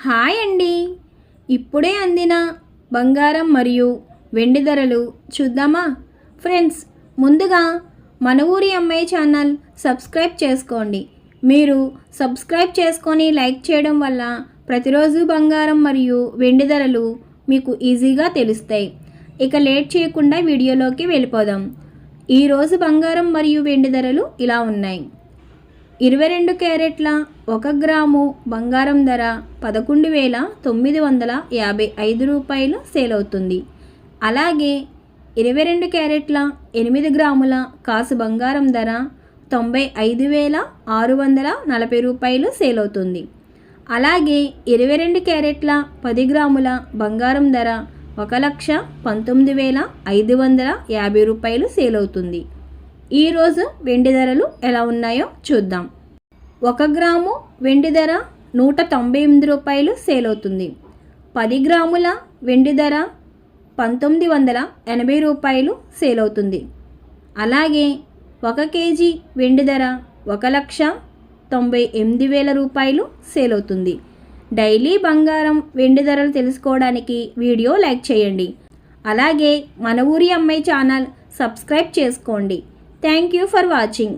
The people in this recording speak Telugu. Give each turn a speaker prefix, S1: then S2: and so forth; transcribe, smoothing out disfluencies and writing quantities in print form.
S1: హాయ్ అండి. ఇప్పుడే అందిన బంగారం మరియు వెండి ధరలు చూద్దామా? ఫ్రెండ్స్, ముందుగా మన ఊరి అమ్మాయి ఛానల్ సబ్స్క్రైబ్ చేసుకోండి. మీరు సబ్స్క్రైబ్ చేసుకొని లైక్ చేయడం వల్ల ప్రతిరోజు బంగారం మరియు వెండి ధరలు మీకు ఈజీగా తెలుస్తాయి. ఇక లేట్ చేయకుండా వీడియోలోకి వెళ్ళిపోదాం. ఈరోజు బంగారం మరియు వెండి ధరలు ఇలా ఉన్నాయి. 22 క్యారెట్ల 1 గ్రాము బంగారం ధర 11,955 రూపాయలు సేల్ అవుతుంది. అలాగే 22 క్యారెట్ల 8 గ్రాముల కాసు బంగారం ధర 95,640 రూపాయలు సేల్ అవుతుంది. అలాగే 22 క్యారెట్ల 10 గ్రాముల బంగారం ధర 1,19,550 రూపాయలు సేల్ అవుతుంది. ఈరోజు వెండి ధరలు ఎలా ఉన్నాయో చూద్దాం. 1 గ్రాము వెండి ధర 198 రూపాయలు సేల్ అవుతుంది. 10 గ్రాముల వెండి ధర 1,980 రూపాయలు సేల్ అవుతుంది. అలాగే 1 కేజీ వెండి ధర 1,98,000 రూపాయలు సేల్ అవుతుంది. డైలీ బంగారం వెండి ధరలు తెలుసుకోవడానికి వీడియో లైక్ చేయండి. అలాగే మన ఊరి అమ్మాయి ఛానల్ సబ్స్క్రైబ్ చేసుకోండి. Thank you for watching.